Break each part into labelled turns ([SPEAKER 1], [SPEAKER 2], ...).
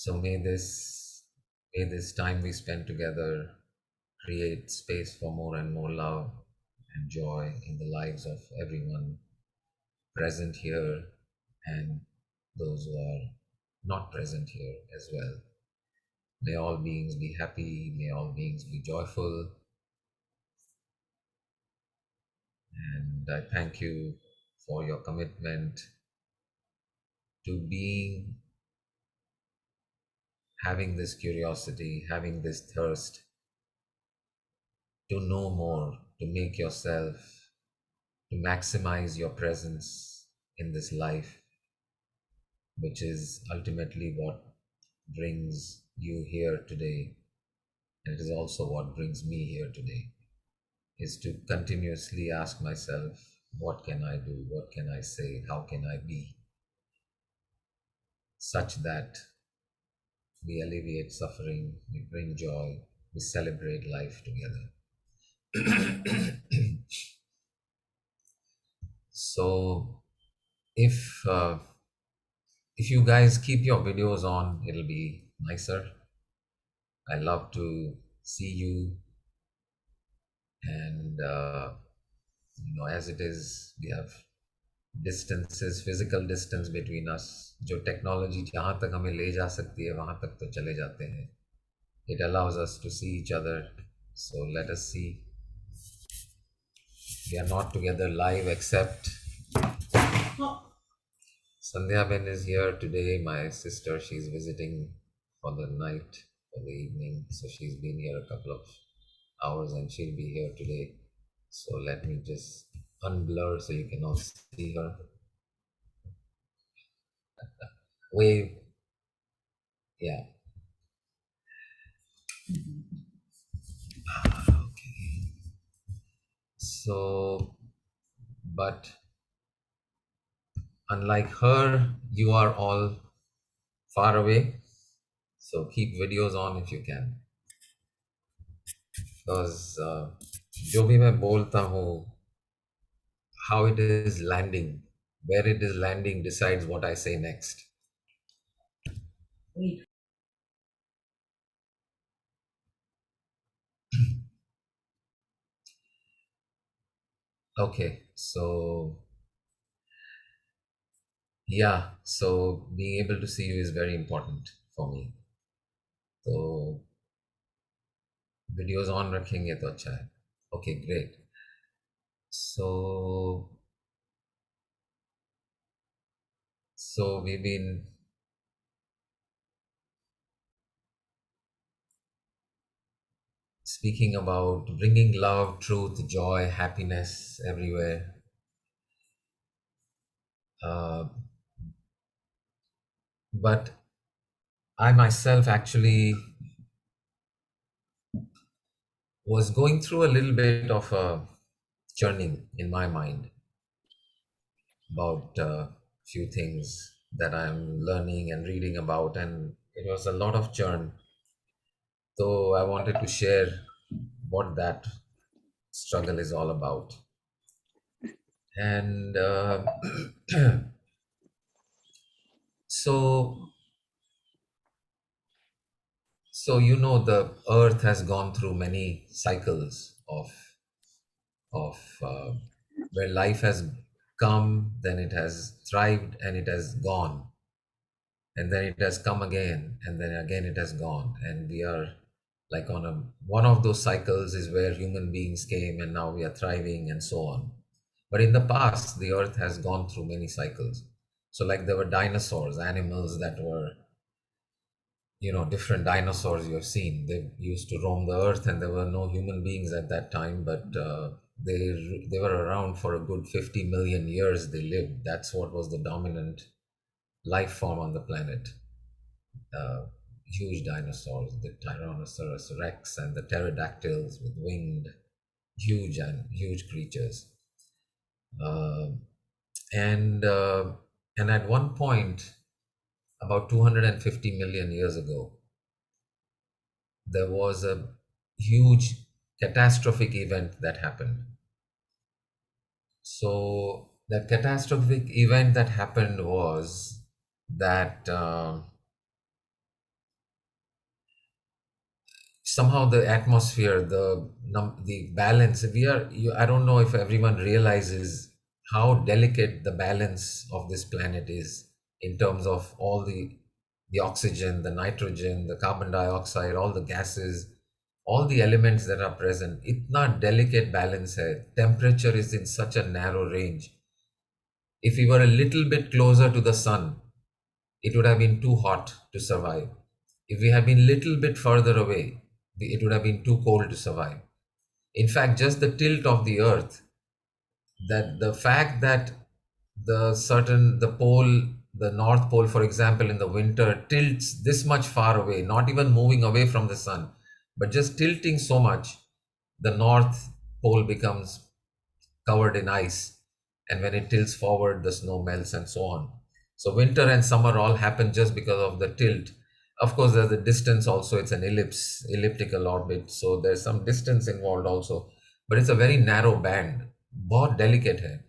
[SPEAKER 1] So may this time we spend together create space for more and more love and joy in the lives of everyone present here and those who are not present here as well. May all beings be happy, may all beings be joyful, and I thank you for your commitment to being, having this curiosity, having this thirst to know more, to make yourself, to maximize your presence in this life, which is ultimately what brings you here today. And it is also what brings me here today, is to continuously ask myself, what can I do? What can I say? How can I be? Such that we alleviate suffering, we bring joy, we celebrate life together. So if if you guys keep your videos on, it'll be nicer. I love to see you, and as it is, we have distances, physical distance between us. जो technology जहाँ तक हमें ले जा सकती है वहाँ तक तो चले जाते हैं. It allows us to see each other. So let us see. We are not together live except Sandhya Ben is here today. My sister, she's visiting for the night, for the evening. So she's been here a couple of hours and she'll be here today. So let me just unblur so you can all see her. Wave. Yeah. Okay. So, but unlike her, you are all far away. So keep videos on if you can. Because जो भी मैं बोलता हूँ, how it is landing, where it is landing decides what I say next. Okay, so yeah, so being able to see you is very important for me. So videos on रखेंगे तो अच्छा है. Okay, great. So we've been speaking about bringing love, truth, joy, happiness everywhere. Uh, but I myself actually was going through a little bit of a churning in my mind about a few things that I'm learning and reading about, and it was a lot of churn. So I wanted to share what that struggle is all about. And so the earth has gone through many cycles of where life has come, then it has thrived, and it has gone, and then it has come again, and then again it has gone, and we are like on a one of those cycles is where human beings came, and now we are thriving and so on. But in the past, the earth has gone through many cycles. So like there were dinosaurs, animals that were, different dinosaurs you have seen. They used to roam the earth, and there were no human beings at that time, but they were around for a good 50 million years. They lived. That's what was the dominant life form on the planet. uh, Huge dinosaurs, the Tyrannosaurus Rex and the pterodactyls with winged, huge creatures. Uh, and and at one point, about 250 million years ago, there was a huge catastrophic event that happened. So that catastrophic event that happened was that somehow the atmosphere, the balance, I don't know if everyone realizes how delicate the balance of this planet is in terms of all the oxygen, the nitrogen, the carbon dioxide, all the gases, all the elements that are present. Itna delicate balance hai. Temperature is in such a narrow range. If we were a little bit closer to the sun, it would have been too hot to survive. If we had been little bit further away, it would have been too cold to survive. In fact, just the tilt of the earth, that the fact that the pole, the north pole, for example, in the winter tilts this much far away, not even moving away from the sun, but just tilting so much, the north pole becomes covered in ice, and when it tilts forward the snow melts and so on. So winter and summer all happen just because of the tilt. Of course there's the distance also, it's an elliptical orbit, so there's some distance involved also, but it's a very narrow band, बहुत delicate है.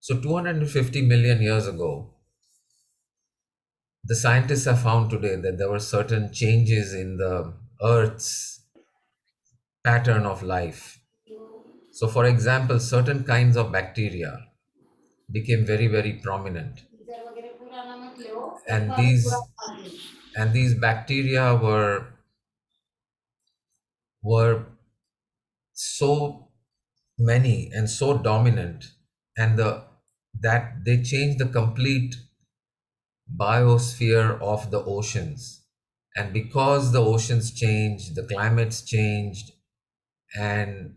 [SPEAKER 1] So 250 million years ago, the scientists have found today that there were certain changes in the earth's pattern of life. So for example, certain kinds of bacteria became very, very prominent. And these bacteria were so many and so dominant, and that they changed the complete biosphere of the oceans. And because the oceans changed, the climates changed, and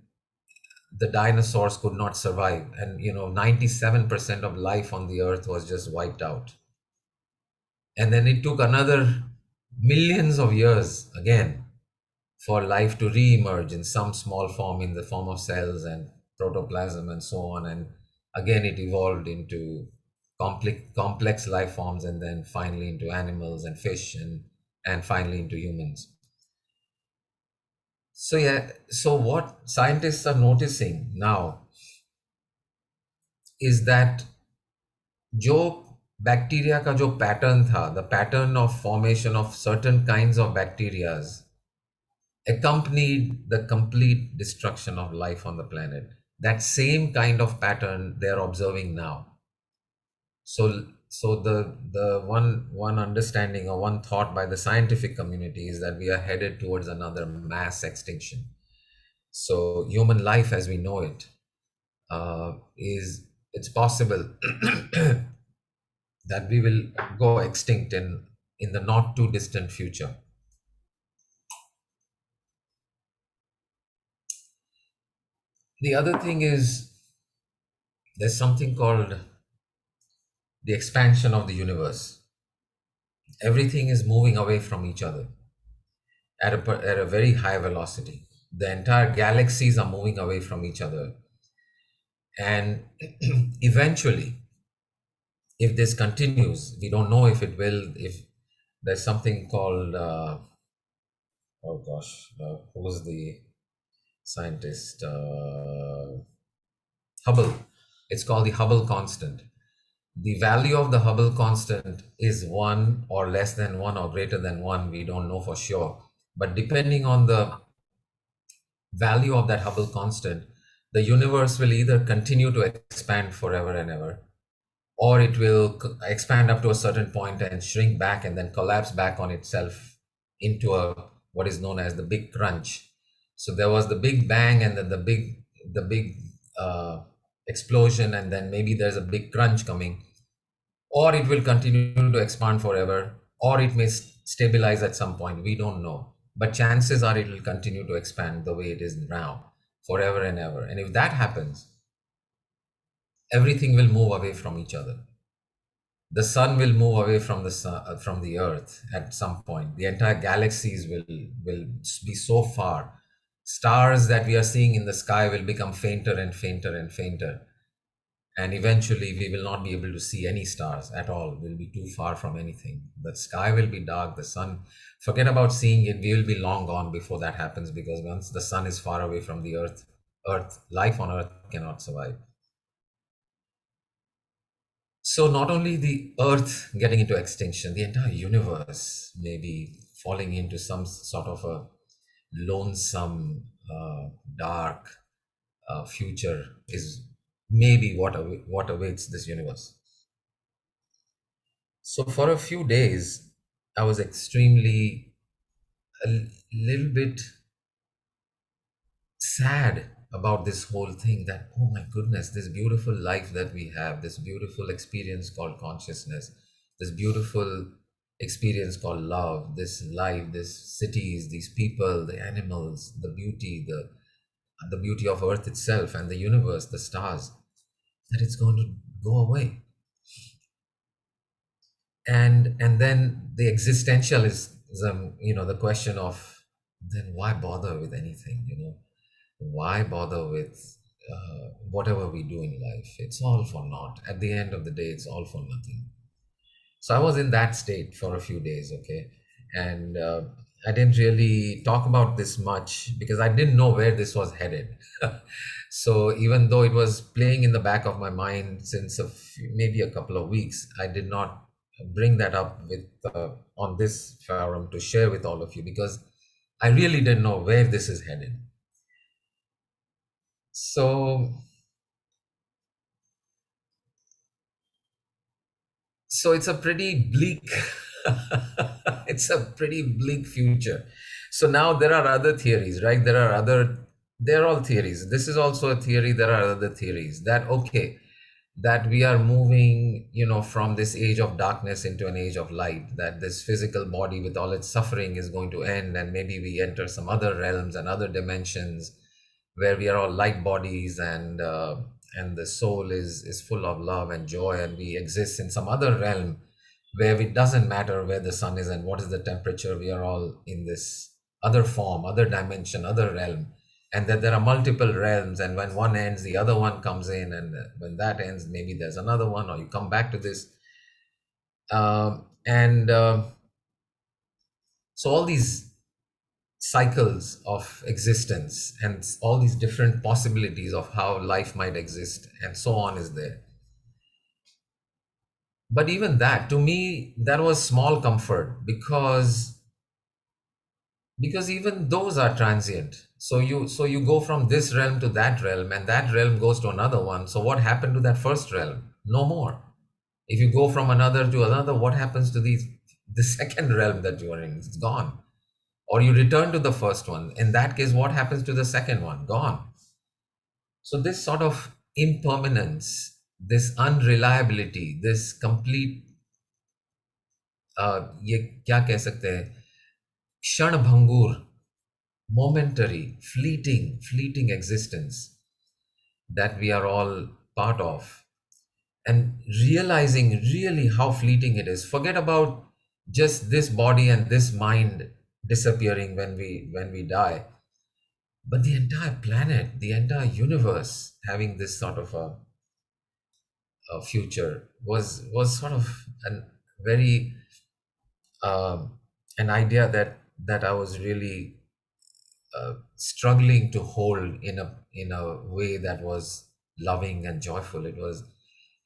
[SPEAKER 1] the dinosaurs could not survive, and 97% of life on the earth was just wiped out. And then it took another millions of years again for life to re-emerge in some small form, in the form of cells and protoplasm and so on. And again it evolved into complex life forms, and then finally into animals and fish, and finally into humans. So yeah, so what scientists are noticing now is that जो bacteria का जो pattern था, the pattern of formation of certain kinds of bacterias accompanied the complete destruction of life on the planet. That same kind of pattern they're observing now. So the one understanding or one thought by the scientific community is that we are headed towards another mass extinction. So human life as we know it, is it's possible that we will go extinct in the not too distant future. The other thing is there's something called the expansion of the universe. Everything is moving away from each other at a very high velocity. The entire galaxies are moving away from each other. And eventually, if this continues, we don't know if it will, if there's something called, oh gosh, who was the scientist? Hubble. It's called the Hubble constant. The value of the Hubble constant is 1 or less than 1 or greater than 1. We don't know for sure. But depending on the value of that Hubble constant, the universe will either continue to expand forever and ever, or it will expand up to a certain point and shrink back and then collapse back on itself into what is known as the big crunch. So there was the big bang, and then the big explosion, and then maybe there's a big crunch coming, or it will continue to expand forever, or it may stabilize at some point. We don't know, but chances are it will continue to expand the way it is now, forever and ever. And if that happens, everything will move away from each other. The sun will move away from the sun, from the earth at some point. The entire galaxies will be so far. Stars that we are seeing in the sky will become fainter and fainter and fainter, and eventually we will not be able to see any stars at all. We'll be too far from anything. The sky will be dark. The sun, forget about seeing it, we will be long gone before that happens, because once the sun is far away from the earth, life on earth cannot survive. So not only the earth getting into extinction, the entire universe may be falling into some sort of a lonesome, dark future is maybe what awaits this universe. So for a few days, I was extremely little bit sad about this whole thing, that oh my goodness, this beautiful life that we have, this beautiful experience called consciousness, this beautiful experience called love, this life, these cities, these people, the animals, the beauty of earth itself and the universe, the stars, that it's going to go away. And then the existentialism, the question of, then why bother with anything, why bother with whatever we do in life? It's all for naught. At the end of the day, it's all for nothing. So I was in that state for a few days, okay? And I didn't really talk about this much because I didn't know where this was headed. So even though it was playing in the back of my mind since maybe a couple of weeks, I did not bring that up with on this forum to share with all of you, because I really didn't know where this is headed. So so it's a pretty bleak it's a pretty bleak future. So now there are other theories, right? They're all theories. This is also a theory. There are other theories that, okay, that we are moving, from this age of darkness into an age of light, that this physical body with all its suffering is going to end, and maybe we enter some other realms and other dimensions where we are all light bodies, and the soul is full of love and joy, and we exist in some other realm where it doesn't matter where the sun is and what is the temperature. We are all in this other form, other dimension, other realm, and that there are multiple realms, and when one ends, the other one comes in, and when that ends, maybe there's another one, or you come back to this. And So all these cycles of existence and all these different possibilities of how life might exist and so on is there. But even that, to me, that was small comfort, because even those are transient. So you go from this realm to that realm, and that realm goes to another one. So what happened to that first realm? No more. If you go from another to another, what happens to the second realm that you are in? It's gone. Or you return to the first one. In that case, what happens to the second one? Gone. So this sort of impermanence, this unreliability, this complete ये क्या कह सकते हैं, क्षण भंगुर, momentary, fleeting existence that we are all part of, and realizing really how fleeting it is. Forget about just this body and this mind disappearing when we die, but the entire planet, the entire universe having this sort of a future was sort of an very um, an idea that I was really struggling to hold in a way that was loving and joyful. It was,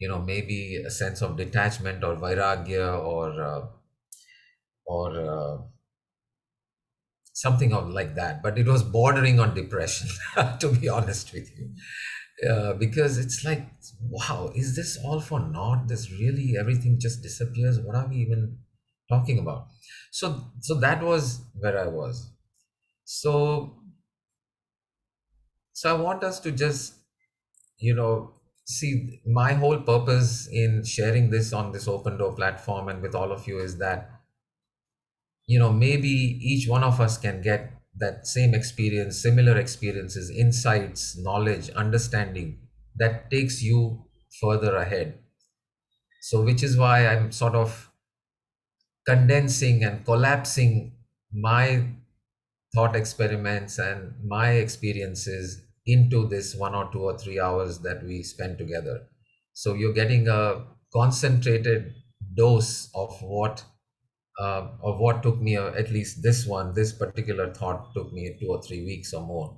[SPEAKER 1] maybe a sense of detachment or vairagya, or something of like that. But it was bordering on depression, to be honest with you, because it's like, wow, is this all for naught? This really, everything just disappears. What are we even talking about? So that was where I was. So so I want us to just, see, my whole purpose in sharing this on this open door platform and with all of you is that, maybe each one of us can get that same experience, similar experiences, insights, knowledge, understanding that takes you further ahead. So which is why I'm sort of condensing and collapsing my thought experiments and my experiences into this 1 or 2 or 3 hours that we spend together. So you're getting a concentrated dose of what took me, at least this particular thought took me 2 or 3 weeks or more.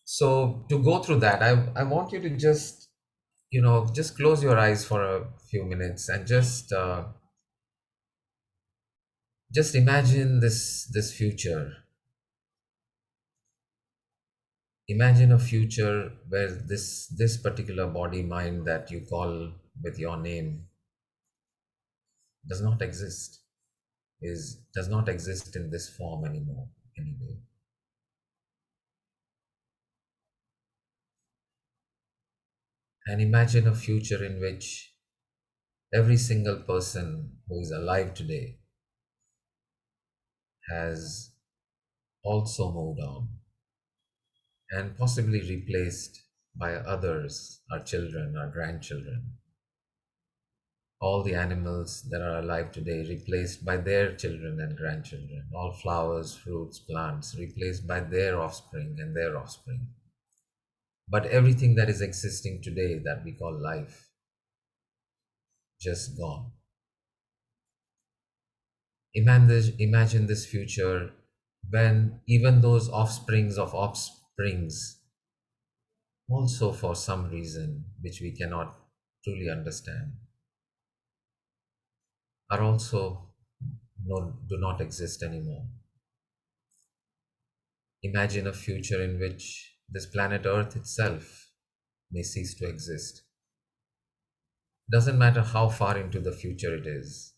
[SPEAKER 1] So to go through that, I want you to just, just close your eyes for a few minutes and just imagine this future. Imagine a future where this particular body mind that you call with your name does not exist, is does not exist in this form anymore anyway. And imagine a future in which every single person who is alive today has also moved on and possibly replaced by others, our children, our grandchildren. All the animals that are alive today replaced by their children and grandchildren. All flowers, fruits, plants replaced by their offspring and their offspring. But everything that is existing today that we call life, just gone. Imagine this future when even those offsprings of offsprings, also for some reason which we cannot truly understand, are also do not exist anymore. Imagine a future in which this planet Earth itself may cease to exist. Doesn't matter how far into the future it is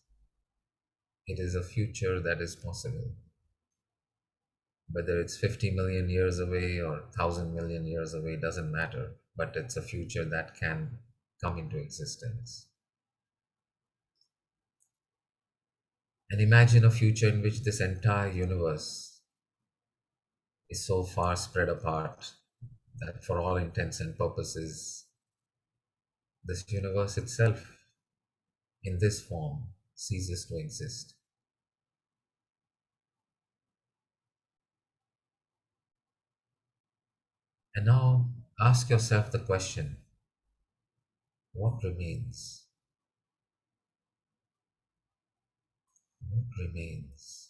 [SPEAKER 1] a future that is possible. Whether it's 50 million years away or 1,000 million years away, doesn't matter, but it's a future that can come into existence. And imagine a future in which this entire universe is so far spread apart that for all intents and purposes, this universe itself in this form ceases to exist. And now ask yourself the question, what remains? What remains?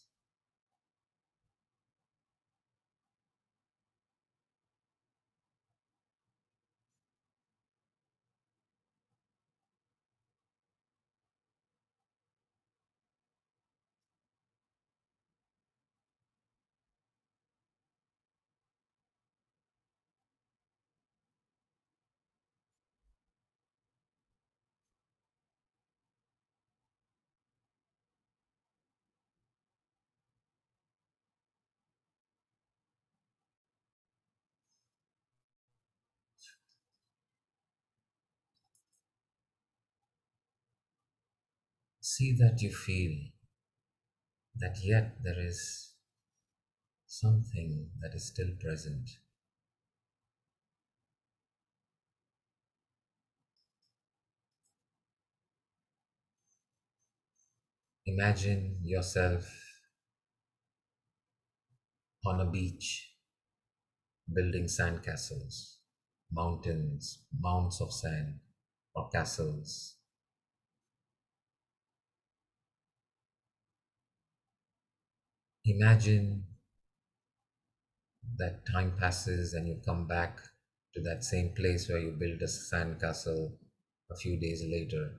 [SPEAKER 1] See that you feel that yet there is something that is still present. Imagine yourself on a beach building sandcastles, mountains, mounds of sand, or castles. Imagine that time passes and you come back to that same place where you built a sandcastle a few days later,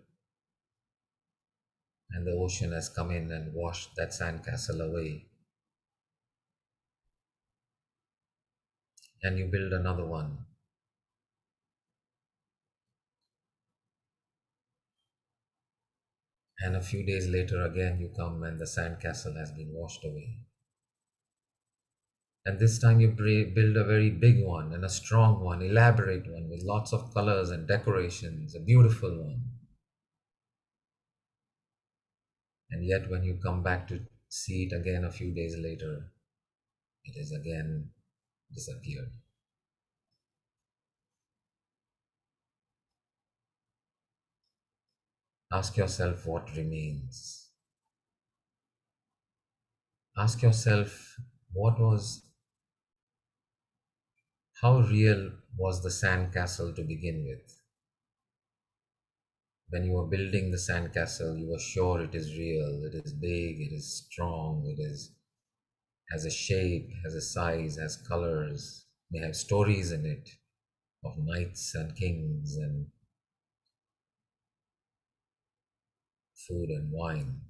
[SPEAKER 1] and the ocean has come in and washed that sandcastle away, and you build another one. And a few days later, again, you come and the sandcastle has been washed away. And this time you build a very big one and a strong one, elaborate one with lots of colors and decorations, a beautiful one. And yet, when you come back to see it again a few days later, it is again disappeared. Ask yourself what remains. Ask yourself how real was the sandcastle to begin with? When you were building the sandcastle, you were sure it is real, it is big, it is strong, has a shape, has a size, has colors, may have stories in it of knights and kings and food and wine.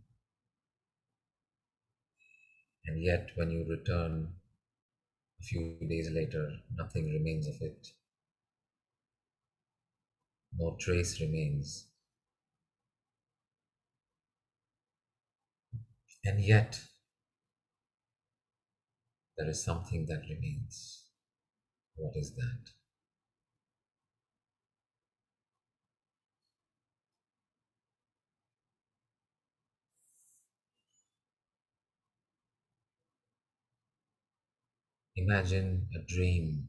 [SPEAKER 1] And yet, when you return A few days later, nothing remains of it. No trace remains. And yet, there is something that remains. What is that? Imagine a dream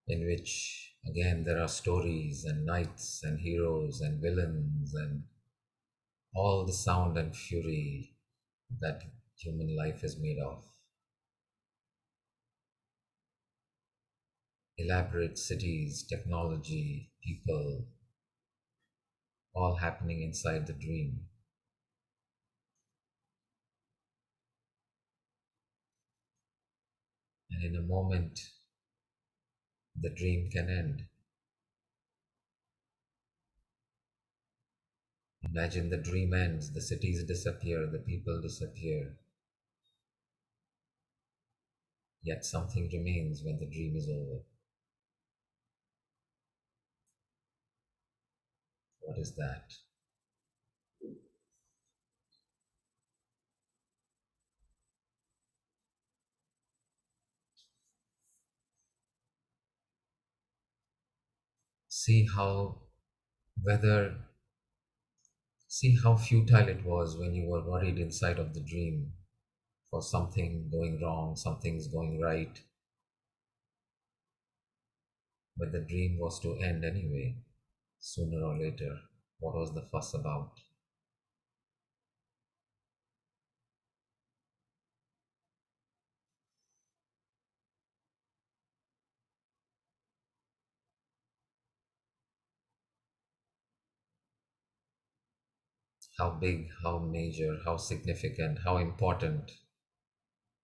[SPEAKER 1] in which, again, there are stories and knights and heroes and villains and all the sound and fury that human life is made of. Elaborate cities, technology, people, all happening inside the dream. And in a moment, the dream can end. Imagine the dream ends, the cities disappear, the people disappear, yet something remains when the dream is over. What is that? See how whether See how futile it was when you were worried inside of the dream for something going wrong, something's going right, but the dream was to end anyway, sooner or later. What was the fuss about? How big, how major, how significant, how important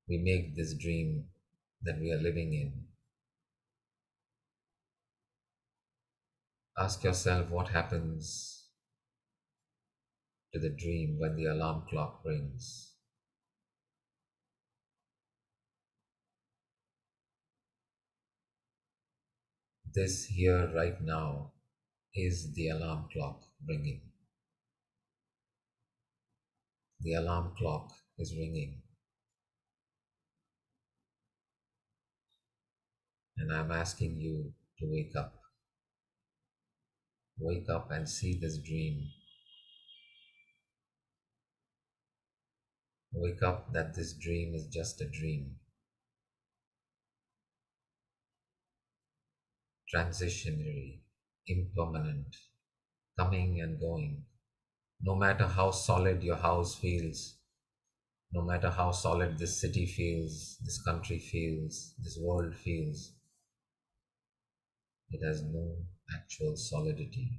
[SPEAKER 1] we make this dream that we are living in. Ask yourself what happens to the dream when the alarm clock rings. This here, right now, is the alarm clock ringing. The alarm clock is ringing, and I'm asking you to wake up. Wake up and see this dream. Wake up that this dream is just a dream, transitionary, impermanent, coming and going. No matter how solid your house feels, no matter how solid this city feels, this country feels, this world feels, it has no actual solidity.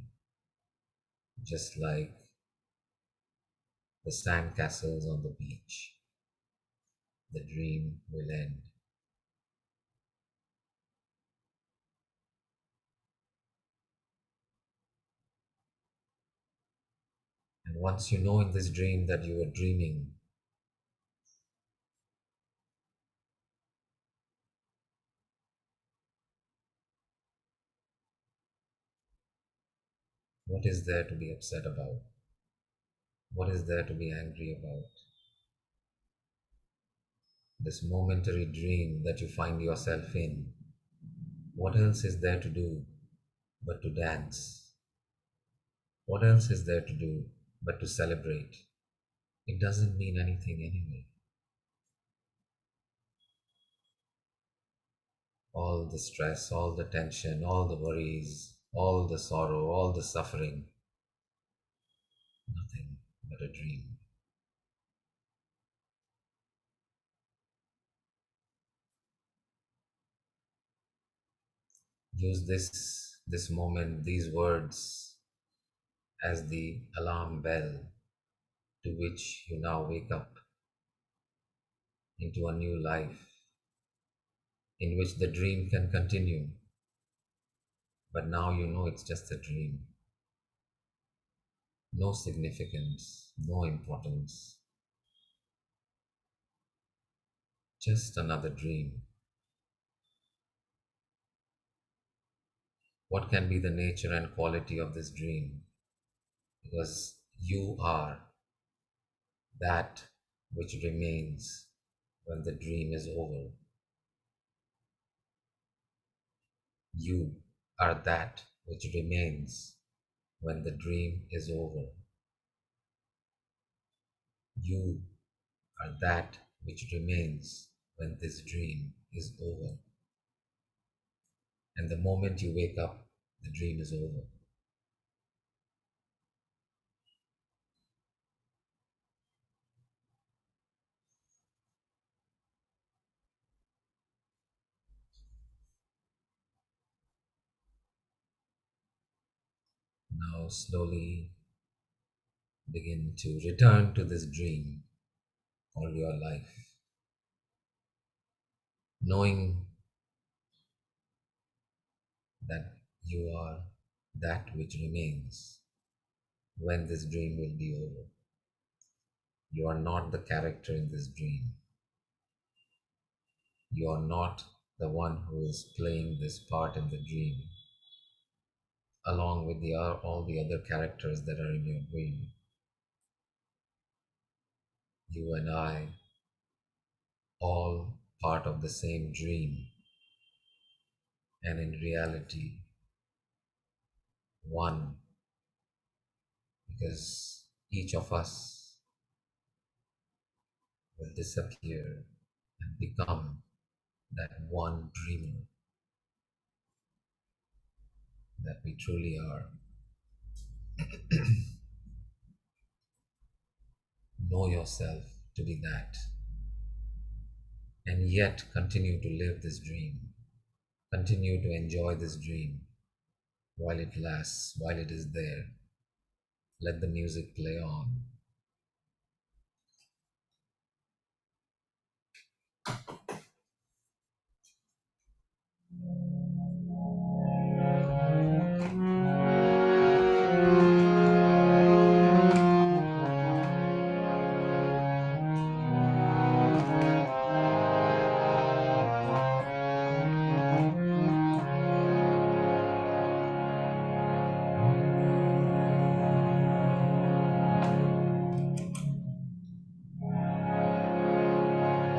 [SPEAKER 1] Just like the sand castles on the beach, the dream will end. And once you know in this dream that you were dreaming, what is there to be upset about? What is there to be angry about? This momentary dream that you find yourself in. What else is there to do but to dance? What else is there to do but to celebrate? It doesn't mean anything anyway. All the stress, all the tension, all the worries, all the sorrow, all the suffering, nothing but a dream. Use this moment, these words as the alarm bell to which you now wake up into a new life in which the dream can continue, but now you know it's just a dream. No significance, no importance, just another dream. What can be the nature and quality of this dream? Because you are that which remains when the dream is over. You are that which remains when the dream is over. You are that which remains when this dream is over. And the moment you wake up, the dream is over. Now, slowly begin to return to this dream all your life, knowing that you are that which remains when this dream will be over. You are not the character in this dream. You are not the one who is playing this part in the dream, along with all the other characters that are in your dream. You and I, all part of the same dream, and in reality, one, because each of us will disappear and become that one dreamer that we truly are. Know yourself to be that, and yet continue to live this dream. Continue to enjoy this dream while it lasts, while it is there. Let the music play on.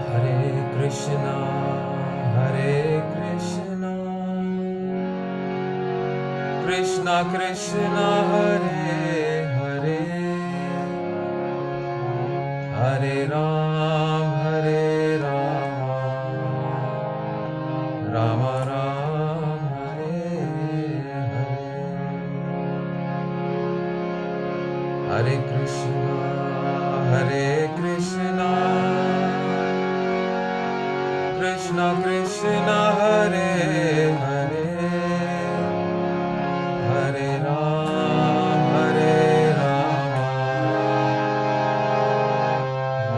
[SPEAKER 1] Hare Krishna, Hare Krishna, Krishna Krishna, Hare Hare, Hare Ram, Hare Rama, Rama Ram, Hare Hare. Hare Krishna, Hare Krishna, Krishna Krishna, Hare Hare, Hare Ram, Hare Rama,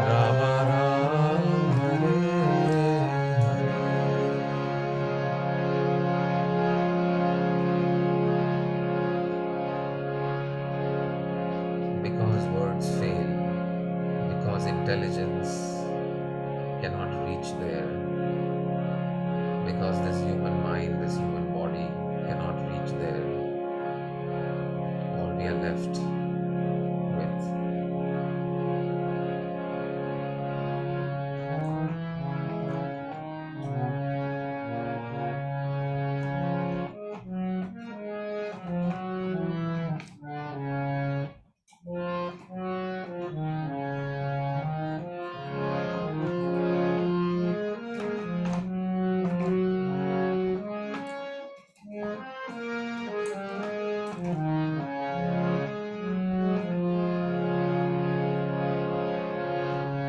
[SPEAKER 1] Rama Ram, Hare Hare. Because words fail, because intelligence cannot reach there, because this human mind, this human body cannot reach there, all we are left with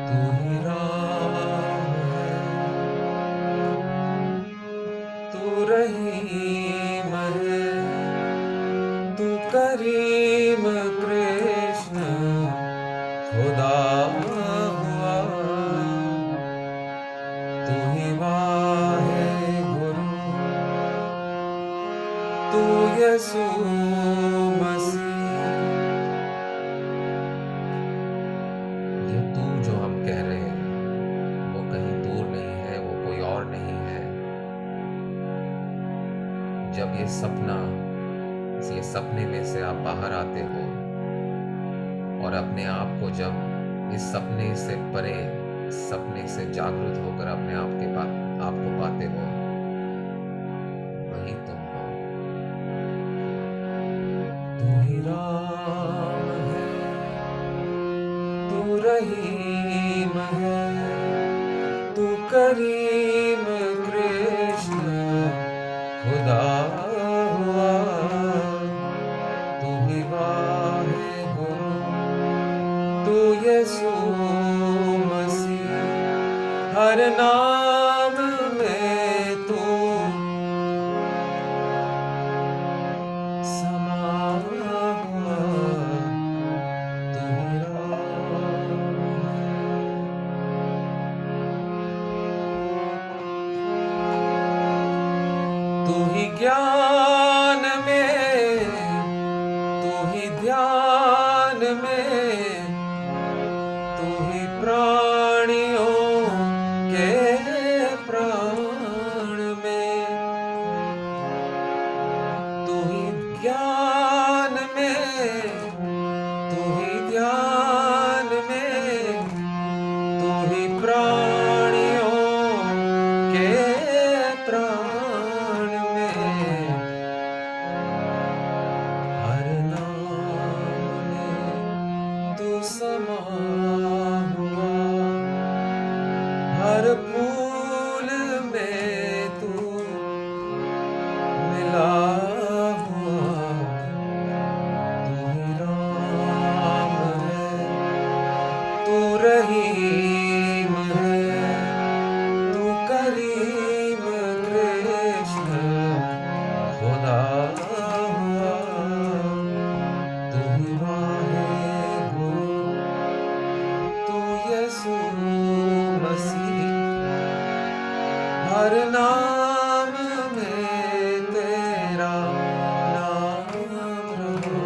[SPEAKER 1] तू ही राम है, तू रहीम है, तू करीम कृष्ण खुदा हुआ, तू ही वाहे गुरु, तू यसु मसीह। ये तू जो हम कह रहे हैं वो कहीं दूर नहीं जब ये सपने में से आप बाहर आते हो और अपने आप को जब इस सपने से परे, सपने से जागृत होकर अपने आप को पाते हो, वही तुम हो। तू ही राम है, तू रहीम है, तू करीम कृष्ण खुदा हुआ, तू ही वाहे गुरु, तू यीशु मसीह, हर नाम में तू समा हुआ, तू ही राम है। तू ही ज्ञान में, तू ही ध्यान में, तू ही प्राणियों के प्राण में, तू ही ज्ञान में, तू ही ध्यान में, तू ही प्राणियों के प्राण में, हर नाम में तू समा हुआ, हर फूल में तू मिला हुआ, तू ही राम है, तू रहीम है, तू करीम कृष्ण खुदा हुआ, तू ही वाहे गुरु, तू यीशु मसीह, हर नाम में तेरा नाम रहो।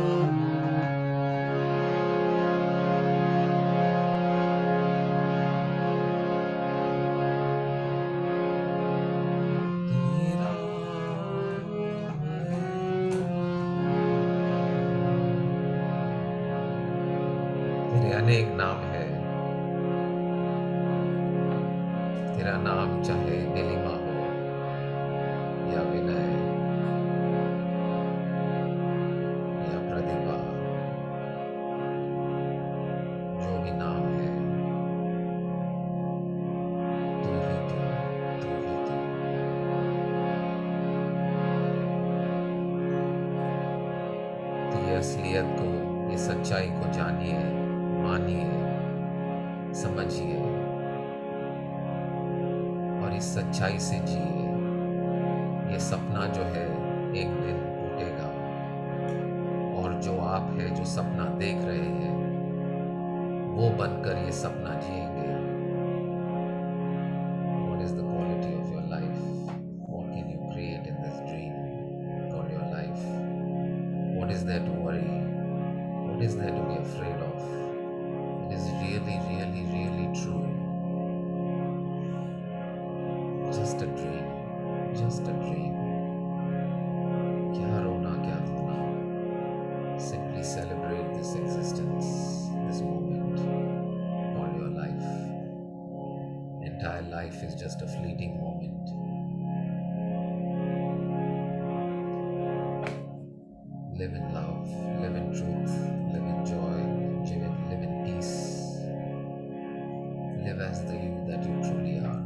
[SPEAKER 1] तू ही राम है। तेरे अनेक नाम है, तेरा नाम चाहे नीलिमा हो या विनय या प्रतिभा, जो भी नाम है, तू ही तू, तू ही तू। तो ये असलियत को, ये सच्चाई को जानिए, मानिए, समझिए और इस सच्चाई से जिए। ये सपना जो है एक दिन टूटेगा और जो आप है, जो सपना देख रहे हैं, वो बनकर ये सपना जिएंगे। What is the quality of your life? What can you create in this dream called your life? What is there to worry? What is there to be afraid of? It is really, really, really true. Just a dream. Just a dream. क्या रोना क्या धोना. Simply celebrate this existence, this moment called your life. Entire life is just a fleeting moment. Live in love, live in truth, live in joy, live in peace. Live as the you that you truly are.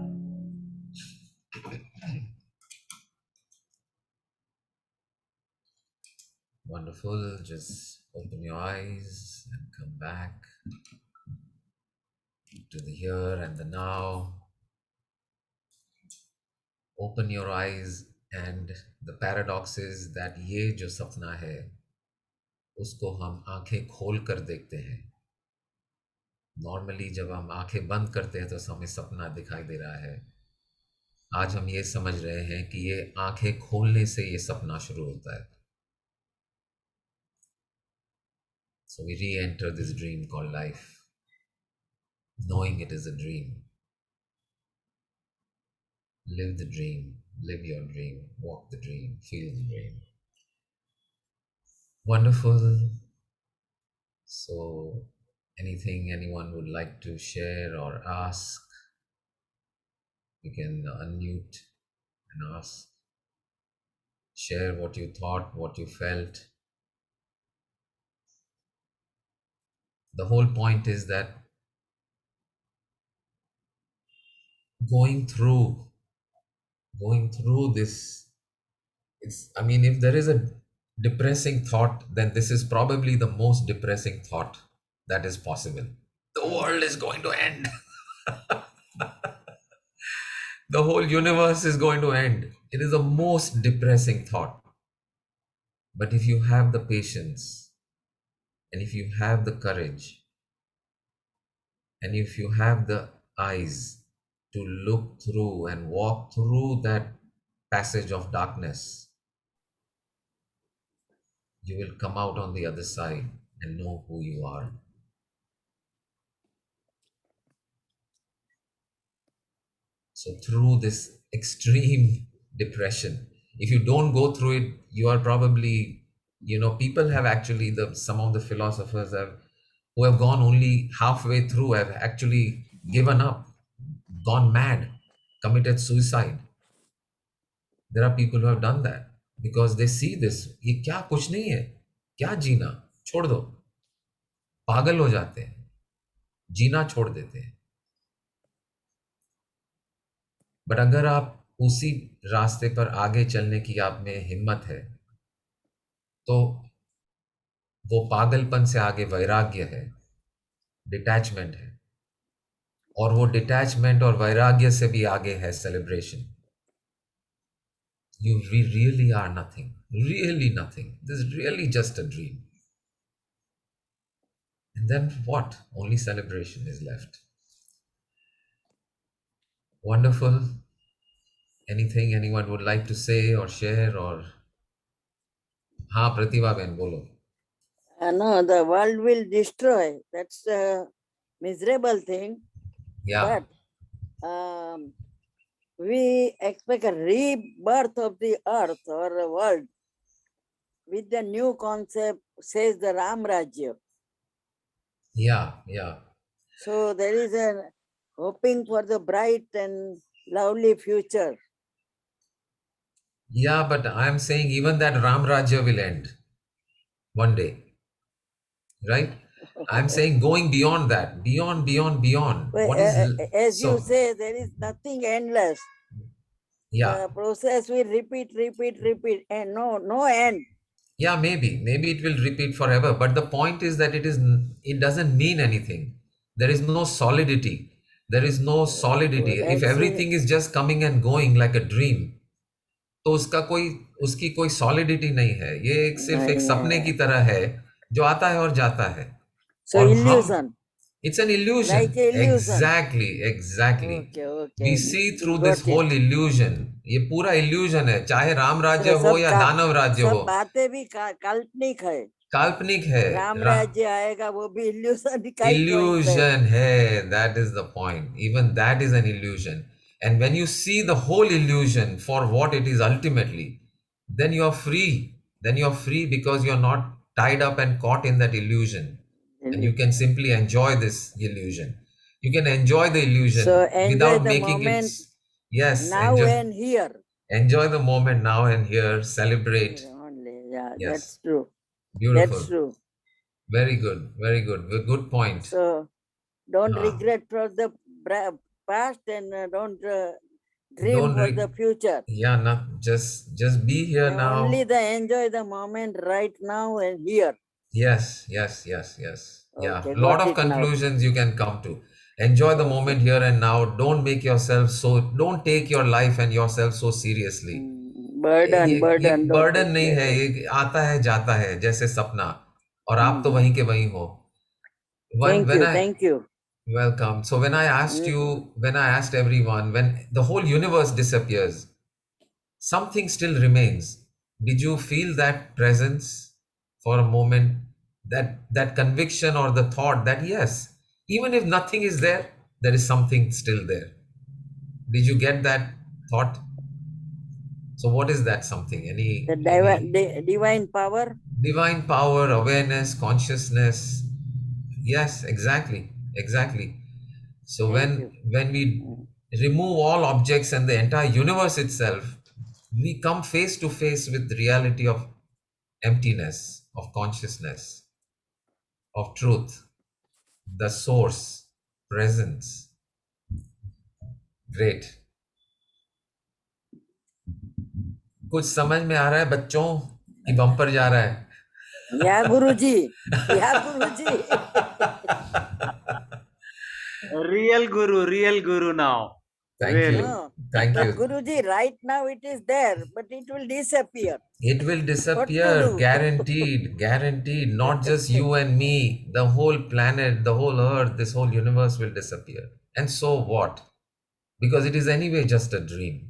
[SPEAKER 1] Wonderful. Just open your eyes and come back to the here and the now. Open your eyes, and the paradox is that ये जो सपना है उसको हम आंखें खोल कर देखते हैं। नॉर्मली जब हम आंखें बंद करते हैं तो हमें सपना दिखाई दे रहा है। आज हम ये समझ रहे हैं कि ये आंखें खोलने से ये सपना शुरू होता है। So we re-enter this dream called life, knowing it is a dream. Live the dream, Live your dream, walk the dream, feel the dream. Wonderful. So, anything anyone would like to share or ask, you can unmute and ask. Share what you thought, what you felt. The whole point is that going through this, it's, I mean, if there is a depressing thought, then this is probably the most depressing thought that is possible. The world is going to end. The whole universe is going to end. It is the most depressing thought. But if you have the patience, and if you have the courage, and if you have the eyes to look through and walk through that passage of darkness, you will come out on the other side and know who you are. So through this extreme depression, if you don't go through it, you are probably, people have actually, some of the philosophers who have gone only halfway through have actually given up, gone mad, committed suicide. There are people who have done that because they see this, ये क्या कुछ नहीं है, क्या जीना, छोड़ दो, पागल हो जाते हैं, जीना छोड़ देते हैं. बट अगर आप उसी रास्ते पर आगे चलने की आप में हिम्मत है, तो वो पागलपन से आगे वैराग्य है, डिटैचमेंट है, और वो डिटैचमेंट और वैराग्य से भी आगे है celebration. You really are nothing, really nothing. This is really just a dream. And then what? Only celebration is left. Wonderful. Anything anyone would like to say or share or? हाँ प्रतिभा बहन बोलो.
[SPEAKER 2] No, the world will destroy. That's a miserable thing.
[SPEAKER 1] Yeah.
[SPEAKER 2] But we expect a rebirth of the earth or the world with the new concept, says the Ram Rajya.
[SPEAKER 1] Yeah.
[SPEAKER 2] So there is a hoping for the bright and lovely future.
[SPEAKER 1] Yeah, but I'm saying even that Ram Rajya will end one day. Right? I'm saying going beyond that, beyond.
[SPEAKER 2] Well,
[SPEAKER 1] What is
[SPEAKER 2] as you
[SPEAKER 1] so?
[SPEAKER 2] say, there is nothing endless.
[SPEAKER 1] Yeah.
[SPEAKER 2] The process will repeat, and no end.
[SPEAKER 1] Yeah, maybe it will repeat forever. But the point is that it doesn't mean anything. There is no solidity. There is no solidity. If everything is just coming and going like a dream, तो उसकी कोई solidity नहीं है. ये सिर्फ एक सपने की तरह है जो आता है और जाता है.
[SPEAKER 2] So
[SPEAKER 1] और
[SPEAKER 2] illusion.
[SPEAKER 1] It's an illusion.
[SPEAKER 2] Like illusion.
[SPEAKER 1] Exactly.
[SPEAKER 2] Okay.
[SPEAKER 1] We see through this whole illusion. ये पूरा illusion है, चाहे राम राज्य हो या दानव राज्य हो.
[SPEAKER 2] सब बातें भी काल्पनिक है.
[SPEAKER 1] काल्पनिक है.
[SPEAKER 2] राम राज्य आएगा वो भी
[SPEAKER 1] illusion है. That is the point. Even that is an illusion. And when you see the whole illusion for what it is ultimately, then you are free. Then you are free because you are not tied up and caught in that illusion. And you can simply enjoy this illusion. You can enjoy the illusion without making it. Yes.
[SPEAKER 2] Now and here.
[SPEAKER 1] Enjoy the moment now and here. Celebrate.
[SPEAKER 2] Yeah, yes. That's true.
[SPEAKER 1] Beautiful.
[SPEAKER 2] That's true.
[SPEAKER 1] Very good. Good point.
[SPEAKER 2] So don't regret for the past and don't dream for the future.
[SPEAKER 1] Yeah, not just be here now.
[SPEAKER 2] Only enjoy the moment right now and here.
[SPEAKER 1] Yes. Yeah,
[SPEAKER 2] Okay,
[SPEAKER 1] lot of conclusions you can come to. Enjoy the moment here and now. Don't take your life and yourself so seriously. Burden नहीं है, ये आता है जाता है जैसे सपना, और आप तो वहीं के वहीं हो.
[SPEAKER 2] Thank you.
[SPEAKER 1] Welcome. So when I asked everyone, when the whole universe disappears, something still remains. Did you feel that presence for a moment? That conviction or the thought that yes, even if nothing is there, there is something still there. Did you get that thought? So what is that something?
[SPEAKER 2] The
[SPEAKER 1] Any
[SPEAKER 2] divine power.
[SPEAKER 1] divine power, awareness, consciousness? Yes, exactly, exactly. So
[SPEAKER 2] Thank
[SPEAKER 1] when
[SPEAKER 2] you.
[SPEAKER 1] when we remove all objects and the entire universe itself, we come face to face with the reality of emptiness, of consciousness, of truth, the source, presence. Great. कुछ समझ में आ रहा है बच्चों कि bumper जा रहा है?
[SPEAKER 2] Yeah, Guruji. Yeah, Guruji.
[SPEAKER 3] Real guru now.
[SPEAKER 1] Thank
[SPEAKER 3] Really.
[SPEAKER 1] you.
[SPEAKER 2] No,
[SPEAKER 1] Thank
[SPEAKER 2] but
[SPEAKER 1] you.
[SPEAKER 2] Guruji, right now it is there, but it will disappear.
[SPEAKER 1] It will
[SPEAKER 2] What to
[SPEAKER 1] disappear,
[SPEAKER 2] do?
[SPEAKER 1] guaranteed, guaranteed. Not just you and me, the whole planet, the whole earth, this whole universe will disappear. And so what? Because it is anyway just a dream.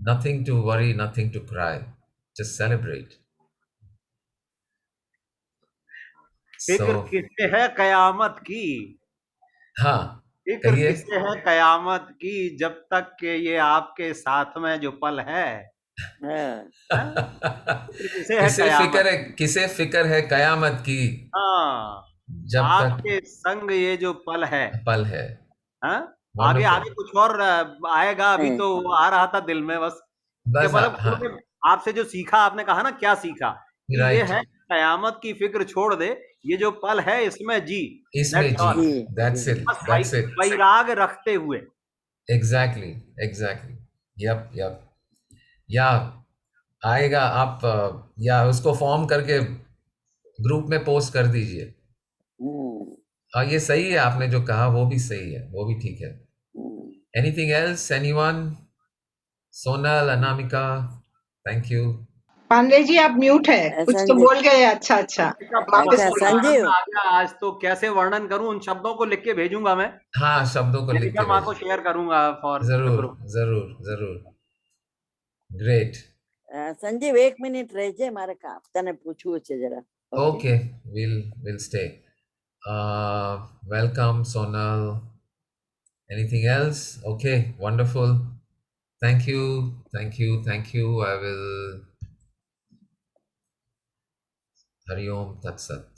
[SPEAKER 1] Nothing to worry, nothing to cry. Just celebrate.
[SPEAKER 3] फिक्र
[SPEAKER 1] So,
[SPEAKER 3] किससे है कयामत की?
[SPEAKER 1] हाँ,
[SPEAKER 3] फिक्र
[SPEAKER 1] कहिए।
[SPEAKER 3] किससे है कयामत की, जब तक के ये आपके साथ में जो पल है?
[SPEAKER 2] हाँ,
[SPEAKER 3] हाँ? फिक्र किसे है कयामत की?
[SPEAKER 1] किसे फिक्र है कयामत की,
[SPEAKER 3] हाँ,
[SPEAKER 1] जब तक
[SPEAKER 3] आपके संग ये जो पल है।
[SPEAKER 1] पल है।
[SPEAKER 3] हाँ, आगे
[SPEAKER 1] वंडरफुल।
[SPEAKER 3] आगे कुछ और आएगा, अभी
[SPEAKER 2] नहीं,
[SPEAKER 3] तो आ रहा था दिल में बस कि
[SPEAKER 1] बस
[SPEAKER 3] मतलब
[SPEAKER 1] हाँ,
[SPEAKER 3] गुरु ने आपसे जो सीखा, आपने कहा ना क्या सीखा, कि ये
[SPEAKER 1] राइट।
[SPEAKER 3] है कयामत की फिक्र छोड़ दे, ये जो पल है इसमें जी।
[SPEAKER 1] इसमें
[SPEAKER 3] दैट्स
[SPEAKER 1] जी।
[SPEAKER 3] ऑल।
[SPEAKER 2] जी,
[SPEAKER 1] दैट्स
[SPEAKER 2] जी।
[SPEAKER 1] इट,
[SPEAKER 3] बस
[SPEAKER 1] दैट्स इट।
[SPEAKER 3] वैराग रखते हुए।
[SPEAKER 1] Exactly, exactly. Yup, yup. या आएगा, आप या उसको फॉर्म करके ग्रुप में पोस्ट कर दीजिए।
[SPEAKER 2] हम्म,
[SPEAKER 1] हाँ, ये सही है, आपने जो कहा वो भी सही है, वो भी ठीक है।
[SPEAKER 2] Hmm.
[SPEAKER 1] Anything else, anyone? Sonal, Anamika, thank you.
[SPEAKER 4] Pandey ji आप म्यूट है, कुछ तो
[SPEAKER 2] संजीव,
[SPEAKER 4] बोल गए। अच्छा अच्छा,
[SPEAKER 3] इसका
[SPEAKER 4] वापस
[SPEAKER 2] अच्छा
[SPEAKER 3] बहुत
[SPEAKER 4] बोलिए।
[SPEAKER 3] वर्णन
[SPEAKER 2] संजीव,
[SPEAKER 3] आ गया आज तो, कैसे वर्णन करूं? उन शब्दों को लिख के भेजूंगा मैं,
[SPEAKER 1] हाँ, शब्दों को लिख के
[SPEAKER 3] मेडिकल माँ को
[SPEAKER 1] भेजिए।
[SPEAKER 3] शेयर करूंगा फॉर द
[SPEAKER 1] जरूर,
[SPEAKER 3] ग्रुप।
[SPEAKER 1] जरूर, जरूर। ग्रेट।
[SPEAKER 2] સંજીવ 1 મિનિટ રહેજે, મારે તને પૂછવું છે જરા. Okay.
[SPEAKER 1] Okay, we'll stay. Welcome, Sonal. Anything else? Okay, wonderful. Thank you, thank you, thank you. I will. Hari Om Tat Sat.